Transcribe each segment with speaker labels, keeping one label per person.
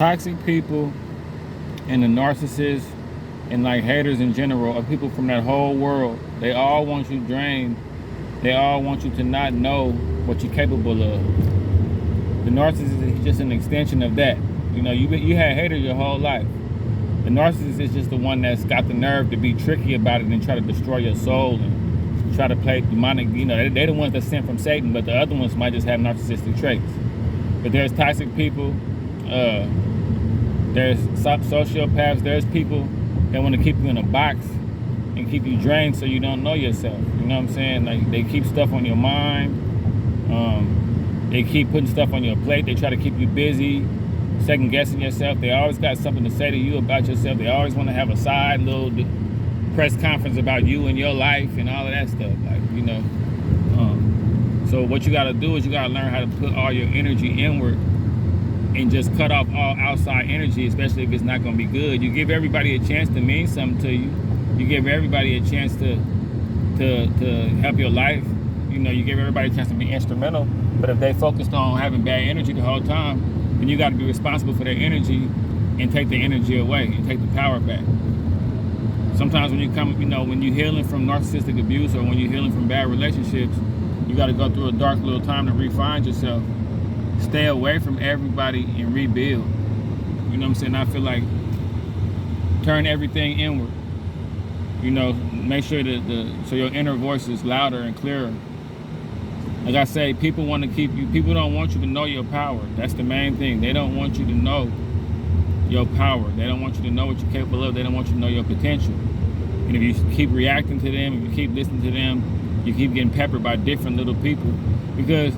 Speaker 1: Toxic people and the narcissists and like haters in general are people from that whole world. They all want you drained. They all want you to not know what you're capable of. The narcissist is just an extension of that. You had haters your whole life. The narcissist is just the one that's got the nerve to be tricky about it and try to destroy your soul and try to play demonic. They're the ones that's sent from Satan, but the other ones might just have narcissistic traits. But there's toxic people. There's sociopaths. There's people that want to keep you in a box and keep you drained so you don't know yourself. You know what I'm saying? Like, they keep stuff on your mind. They keep putting stuff on your plate. They try to keep you busy, second guessing yourself. They always got something to say to you about yourself. They always want to have a side little press conference about you and your life and all of that stuff. So what you got to do is you got to learn how to put all your energy inward and just cut off all outside energy, especially if it's not going to be good. You give everybody a chance to mean something to you. You give everybody a chance to help your life. You give everybody a chance to be instrumental. But if they focused on having bad energy the whole time, then you got to be responsible for their energy and take the energy away and take the power back. Sometimes when when you're healing from narcissistic abuse or when you're healing from bad relationships, you got to go through a dark little time to refine yourself. Stay away from everybody and rebuild. You know what I'm saying? I feel like turn everything inward. Make sure that so your inner voice is louder and clearer. Like I say, people want to keep you. People don't want you to know your power. That's the main thing. They don't want you to know your power. They don't want you to know what you're capable of. They don't want you to know your potential. And if you keep reacting to them, if you keep listening to them, you keep getting peppered by different little people. Because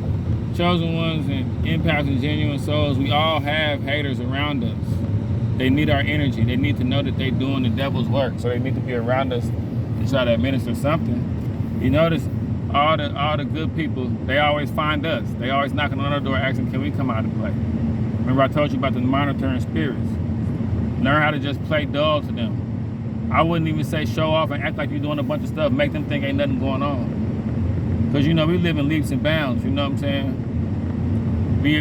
Speaker 1: chosen ones and empaths and genuine souls, we all have haters around us. They need our energy. They need to know that they're doing the devil's work. So they need to be around us to try to administer something. You notice all the good people, they always find us. They always knocking on our door asking, can we come out and play? Remember I told you about the monitoring spirits. Learn how to just play dull to them. I wouldn't even say show off and act like you're doing a bunch of stuff. Make them think ain't nothing going on. Because we live in leaps and bounds, you know what I'm saying? We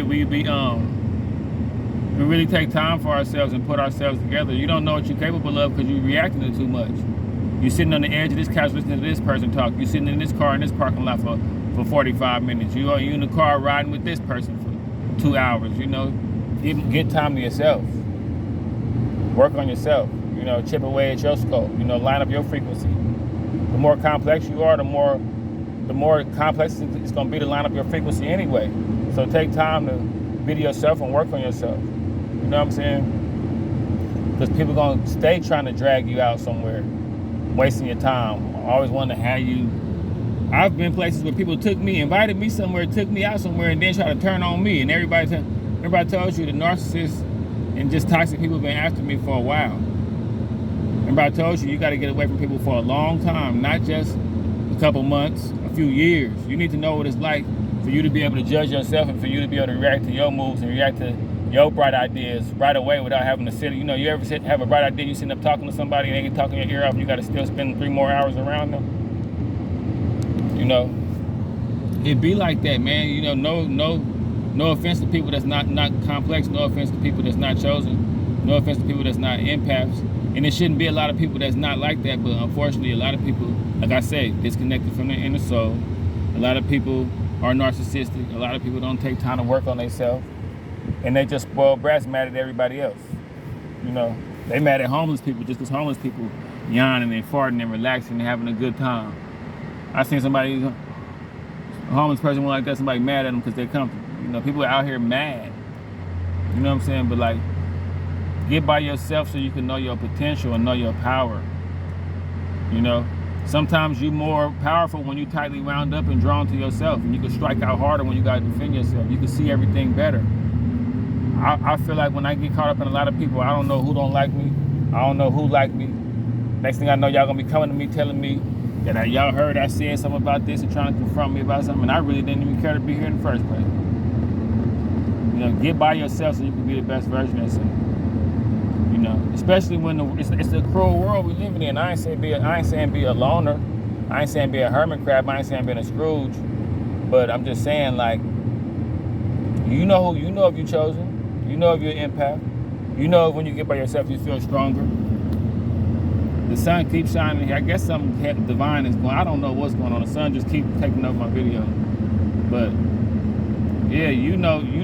Speaker 1: really take time for ourselves and put ourselves together. You don't know what you're capable of because you're reacting to too much. You're sitting on the edge of this couch listening to this person talk. You're sitting in this car in this parking lot for 45 minutes. You're in the car riding with this person for 2 hours. Get time to yourself. Work on yourself. Chip away at your scope. Line up your frequency. The more complex you are, the more complex it's going to be to line up your frequency anyway. So take time to be to yourself and work on yourself. You know what I'm saying? Because people going to stay trying to drag you out somewhere, wasting your time, always wanting to have you. I've been places where people invited me somewhere, took me out somewhere, and then try to turn on me. And everybody tells you the narcissists and just toxic people have been after me for a while. Remember I told you got to get away from people for a long time, not just a couple months, a few years. You need to know what it's like for you to be able to judge yourself and for you to be able to react to your moves and react to your bright ideas right away without having to sit. You ever have a bright idea, you sitting up talking to somebody and they get talking your ear off and you got to still spend 3 more hours around them? It be like that, man. No offense to people that's not complex. No offense to people that's not chosen. No offense to people that's not empaths. And it shouldn't be a lot of people that's not like that, but unfortunately a lot of people, like I say, disconnected from their inner soul. A lot of people are narcissistic. A lot of people don't take time to work on themselves. And they just spoiled brats, mad at everybody else. They mad at homeless people just because homeless people yawning and farting and relaxing and having a good time. I seen a homeless person like that, somebody mad at them because they're comfortable. People are out here mad. You know what I'm saying? But get by yourself so you can know your potential and know your power. Sometimes you're more powerful when you're tightly wound up and drawn to yourself, and you can strike out harder when you got to defend yourself. You can see everything better. I feel like when I get caught up in a lot of people, I don't know who don't like me. I don't know who like me. Next thing I know, y'all gonna be coming to me telling me that y'all heard I said something about this and trying to confront me about something, and I really didn't even care to be here in the first place. Get by yourself so you can be the best version of yourself. Especially when it's a cruel world we living in. I ain't saying be a loner. I ain't saying be a hermit crab. I ain't saying be a Scrooge. But I'm just saying, if you're chosen. You know if you're an empath. You know when you get by yourself, you feel stronger. The sun keeps shining here. I guess something divine is going. I don't know what's going on. The sun just keeps taking over my video. But yeah, you know if you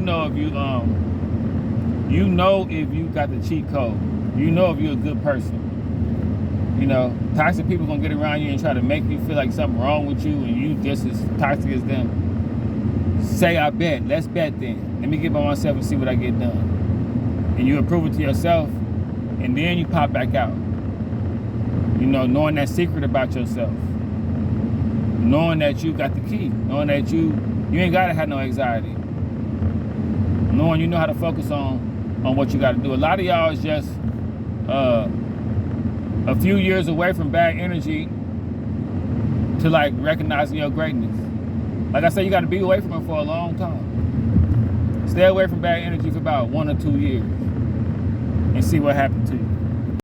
Speaker 1: if you got the cheat code. You know if you're a good person. You know, toxic people gonna get around you and try to make you feel like something wrong with you, and you just as toxic as them. Say, I bet. Let's bet then. Let me get by myself and see what I get done. And you approve it to yourself, and then you pop back out. You know, knowing that secret about yourself. Knowing that you got the key. Knowing that you ain't gotta have no anxiety. Knowing you know how to focus on what you gotta do. A lot of y'all is just a few years away from bad energy to like recognizing your greatness. Like I said, you gotta be away from it for a long time. Stay away from bad energy for about 1 or 2 years and see what happens to you.